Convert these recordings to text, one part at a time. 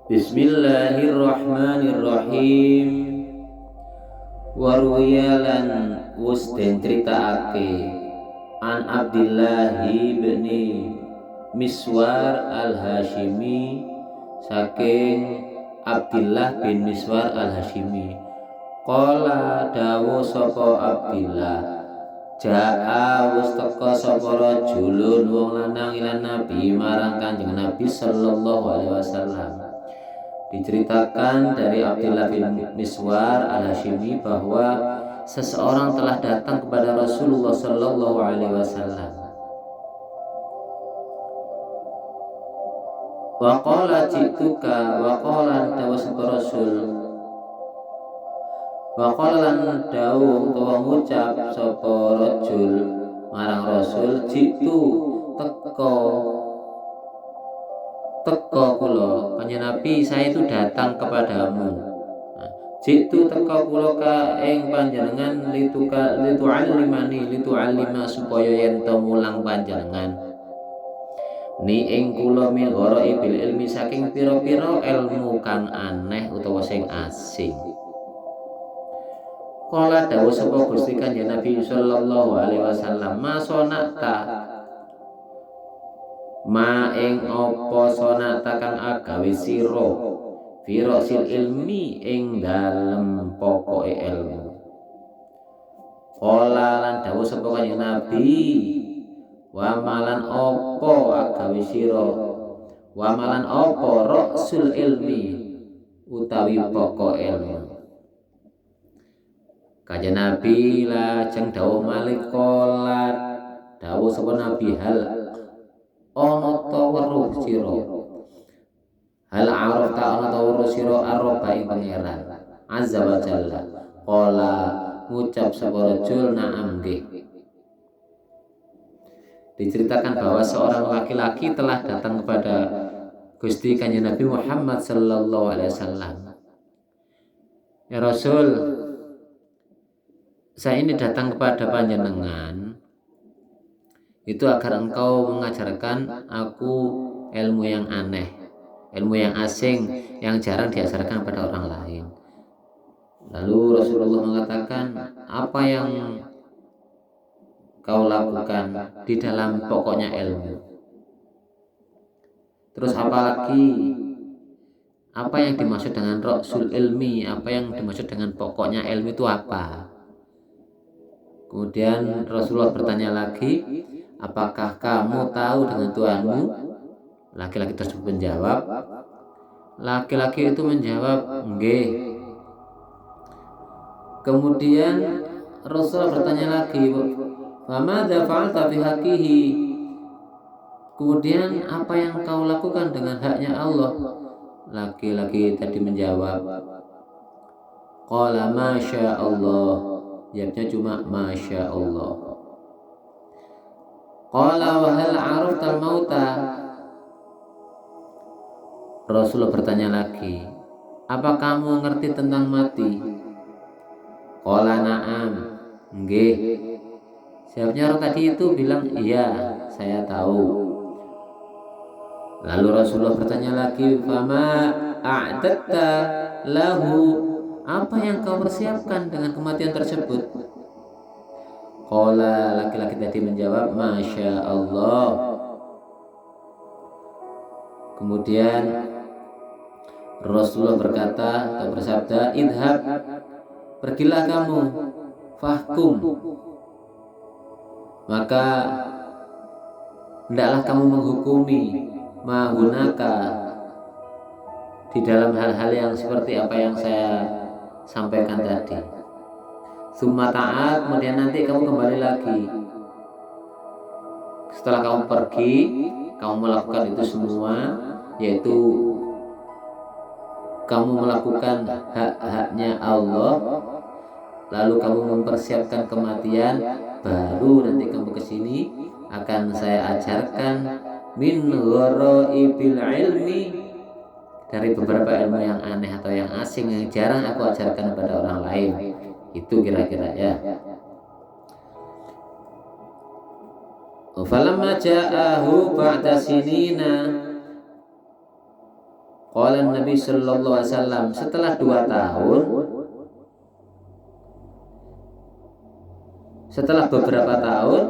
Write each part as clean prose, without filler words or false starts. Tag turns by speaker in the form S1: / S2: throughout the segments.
S1: Bismillahirrahmanirrahim. Warwiyalan wus den critaake an Abdillah bin Miswar al-Hashimi, saking Abdillah bin Miswar al-Hashimi. Qala dawu sapa Abdillah, jaa wus teka sapa rajulun wong lanang ilan Nabi marang Kanjeng Nabi sallallahu alaihi wasallam. Diceritakan dari Abdillah bin Miswar al-Hashimi bahwa seseorang telah datang kepada Rasulullah sallallahu alaihi wasallam. Wa qala jituka wa qala dawu sapa Rasul. Wa qala lan dawu utawa ngucap sapa rajul marang Rasul, jitu teko kula kanjeng Nabi, saya itu datang kepadamu. Jitu teko kula ka ing panjenengan litu'allimani supaya yen to mulang panjenengan ni ing kula min ghoraibil ilmi, saking pira-pira ilmu kang aneh utawa sing asing. Kala dawuh sapa Gusti Kanjeng Nabi sallallahu alaihi wasallam, ma ing apa sonata kang agawe sira firasil ilmi ing dalem pokoke ilmu. Kala lan dawuh sapa Kanjeng Nabi, wa malan apa agawe sira, wa malan apa rasul ilmi utawi pokok ilmu. Kanjeng Nabi lajeng dawuh malih, kala dawuh sapa Nabi, hal ana ta weruh sira, hal arafta ana ta weruh sira araba ing pangeran azza wa jalla. Kala ngucap sapa rajul, na'am nggih. Diceritakan bahwa seorang laki-laki telah datang kepada Gusti Kanjeng Nabi Muhammad sallallahu alaihi wasallam. Ya Rasul, saya ini datang kepada panjenengan itu agar engkau mengajarkan aku ilmu yang aneh, ilmu yang asing yang jarang diajarkan pada orang lain. Lalu Rasulullah mengatakan, apa yang kau lakukan di dalam pokoknya ilmu? Terus apalagi apa yang dimaksud dengan rasul ilmi, apa yang dimaksud dengan pokoknya ilmu itu apa? Kemudian Rasulullah bertanya lagi, apakah kamu tahu dengan Tuhanmu? Laki-laki tersebut menjawab, laki-laki itu menjawab, nggih. Kemudian Rasulullah bertanya lagi, wa madza fa'alta fi haqqihi? Kemudian apa yang kau lakukan dengan haknya Allah? Laki-laki tadi menjawab, qala masya Allah. Jawabnya cuma masya Allah. Qala wa hal araftal mauta? Rasulullah bertanya lagi, apa kamu ngerti tentang mati? Qala na'am, nggih. Jawabnya orang tadi itu bilang, iya saya tahu. Lalu Rasulullah bertanya lagi, fama a'datta lahu? Apa yang kau persiapkan dengan kematian tersebut? Qala, laki-laki tadi menjawab, masya Allah. Kemudian Rasulullah berkata atau bersabda, idhab, pergilah kamu, fahkum, maka hendaklah kamu menghukumi mahunaka di dalam hal-hal yang seperti apa yang saya sampaikan tadi. Summa ta'at, kemudian nanti kamu kembali lagi. Setelah kamu pergi, kamu melakukan itu semua, yaitu kamu melakukan hak-haknya Allah, lalu kamu mempersiapkan kematian, baru nanti kamu kesini akan saya ajarkan min ghoraibil ilmi, dari beberapa ilmu yang aneh atau yang asing yang jarang aku ajarkan kepada orang lain. Itu kira-kira ya. Falamma ja'ahu ba'da sinina, Qala Nabi sallallahu alaihi wasallam, setelah 2 tahun, setelah beberapa tahun,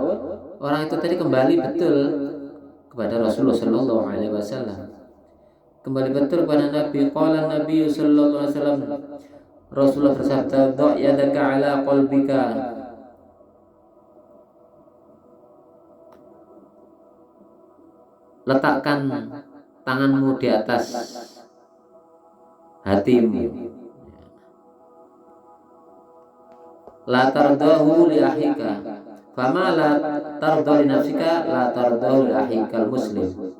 S1: orang itu tadi kembali betul kepada Rasulullah sallallahu alaihi wasallam. Kembali betul kepada Nabi. Qala Nabi sallallahu alaihi wasallam, Rasulullah bersabda, "Dha' yadaka ala qalbika." Letakkan tanganmu di atas hatimu. La tardahu li akhika, fama la tarda li nafsika, la tardahu li akhikal muslim.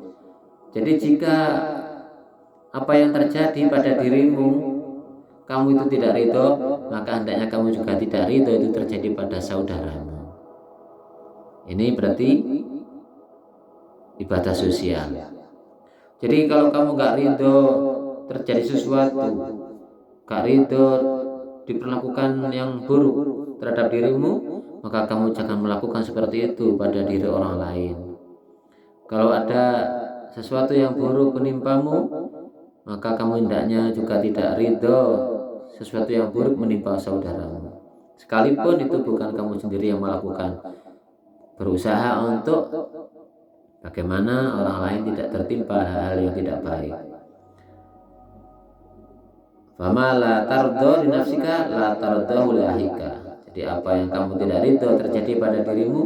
S1: Jadi jika apa yang terjadi pada dirimu kamu itu tidak ridho, maka hendaknya kamu juga tidak ridho itu terjadi pada saudaramu. Ini berarti ibadah sosial. Jadi kalau kamu gak ridho terjadi sesuatu, gak ridho diperlakukan yang buruk terhadap dirimu, maka kamu jangan melakukan seperti itu pada diri orang lain. Kalau ada sesuatu yang buruk menimpamu, maka kamu hendaknya juga tidak ridho sesuatu yang buruk menimpa saudaramu, sekalipun itu bukan kamu sendiri yang melakukan. Berusaha untuk bagaimana orang lain tidak tertimpa hal yang tidak baik. Fama la tardo li nafsika, la tardahu li akhika. Jadi apa yang kamu tidak ridho terjadi pada dirimu,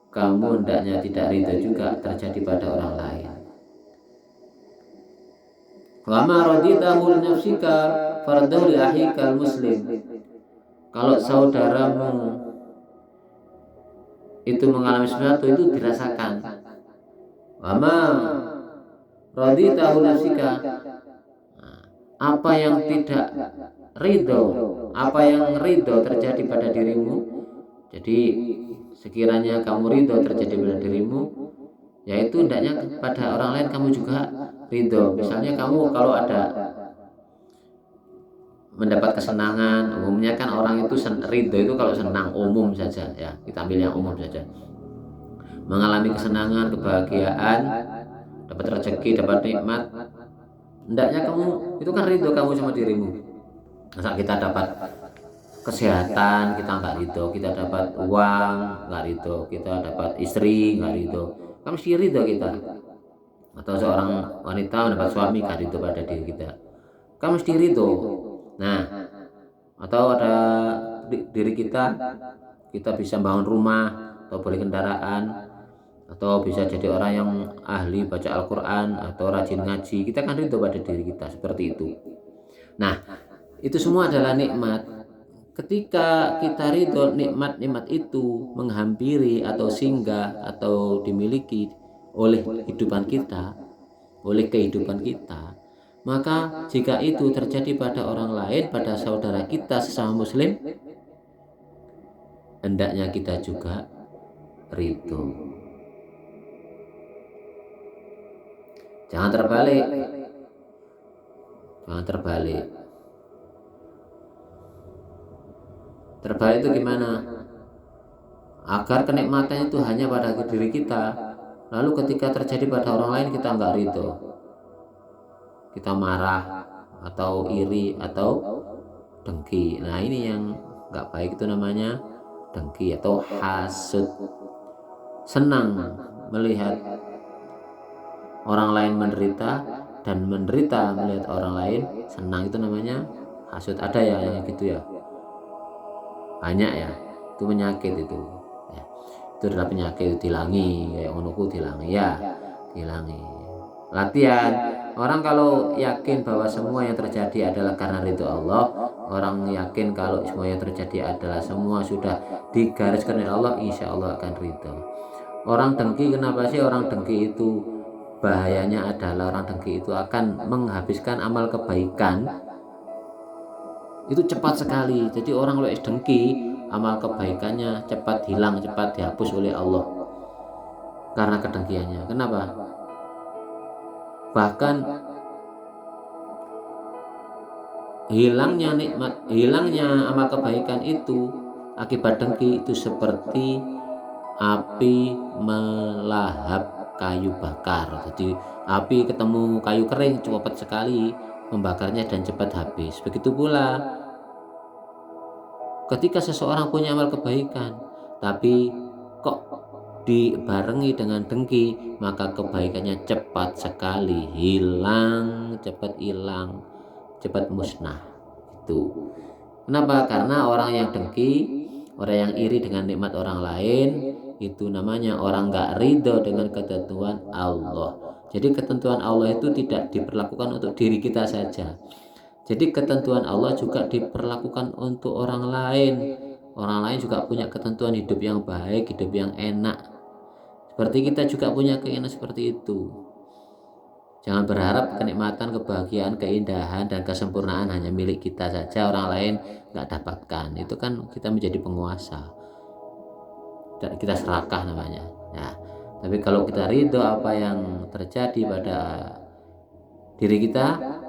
S1: kamu hendaknya tidak ridho juga terjadi pada orang lain. Wama raditahu li nafsika, fardahu li akhikal muslim. Kalau saudaramu itu mengalami sesuatu, itu dirasakan. Wama raditahu li nafsika, apa yang tidak ridho, apa yang ridho terjadi pada dirimu. Jadi sekiranya kamu ridho terjadi pada dirimu, yaitu hendaknya pada orang lain kamu juga ridho. Misalnya kamu kalau ada mendapat kesenangan, umumnya kan orang itu ridho itu kalau senang, umum saja ya, kita ambil yang umum saja. Mengalami kesenangan, kebahagiaan, dapat rezeki, dapat nikmat, hendaknya kamu itu kan ridho kamu sama dirimu. Masa kita dapat kesehatan kita nggak ridho, kita dapat uang nggak ridho, kita dapat istri nggak ridho, kamu mesti ridho kita. Atau seorang wanita mendapat suami nggak ridho pada diri kita, kamu mesti ridho. Nah, atau ada diri kita bisa bangun rumah atau beli kendaraan, atau bisa jadi orang yang ahli baca Al-Quran atau rajin ngaji, kita kan ridho pada diri kita seperti itu. Nah, itu semua adalah nikmat. Ketika kita ridho, nikmat-nikmat itu menghampiri atau singgah atau dimiliki oleh kehidupan kita, maka jika itu terjadi pada orang lain, pada saudara kita sesama muslim, hendaknya kita juga ridho. Jangan terbalik. Terbalik itu gimana? Agar kenikmatan itu hanya pada diri kita, lalu ketika terjadi pada orang lain kita nggak ridho, kita marah atau iri atau dengki. Nah, ini yang nggak baik, itu namanya dengki atau hasud. Senang melihat orang lain menderita dan menderita melihat orang lain senang, itu namanya hasud. Ada ya yang gitu ya, banyak ya, itu penyakit itu ya. Itu adalah penyakit, itu dilangi kayak onoku, dilangi ya, dilangi. Latihan. Orang kalau yakin bahwa semua yang terjadi adalah karena ridho Allah, orang yakin kalau semua yang terjadi adalah semua sudah digariskan oleh Allah, insya Allah akan ridho. Orang dengki, kenapa sih orang dengki itu? Bahayanya adalah orang dengki itu akan menghabiskan amal kebaikan itu cepat sekali. Jadi orang kalau dengki, amal kebaikannya cepat hilang, cepat dihapus oleh Allah karena kedengkiannya. Kenapa? Bahkan hilangnya nikmat, hilangnya amal kebaikan itu akibat dengki itu seperti api melahap kayu bakar. Jadi api ketemu kayu kering cepat sekali membakarnya dan cepat habis. Begitu pula ketika seseorang punya amal kebaikan tapi kok dibarengi dengan dengki, maka kebaikannya cepat sekali hilang, cepat musnah. Itu kenapa? Karena orang yang dengki, orang yang iri dengan nikmat orang lain, itu namanya orang gak ridho dengan ketentuan Allah. Jadi ketentuan Allah itu tidak diperlakukan untuk diri kita saja. Jadi ketentuan Allah juga diperlakukan untuk orang lain. Orang lain juga punya ketentuan hidup yang baik, hidup yang enak. Seperti kita juga punya keinginan seperti itu. Jangan berharap kenikmatan, kebahagiaan, keindahan, dan kesempurnaan hanya milik kita saja, orang lain nggak dapatkan. Itu kan kita menjadi penguasa. Kita serakah namanya. Nah, tapi kalau kita ridho apa yang terjadi pada diri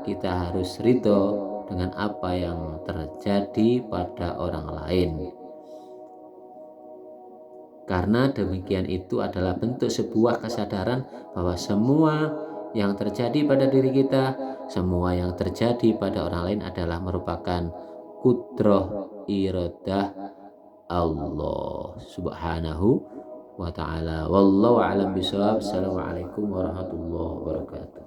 S1: kita harus ridho dengan apa yang terjadi pada orang lain. Karena demikian itu adalah bentuk sebuah kesadaran bahwa semua yang terjadi pada diri kita, semua yang terjadi pada orang lain adalah merupakan kudrah iradah Allah subhanahu wa ta'ala. Wallahu a'lam bishawab. Assalamualaikum warahmatullahi wabarakatuh.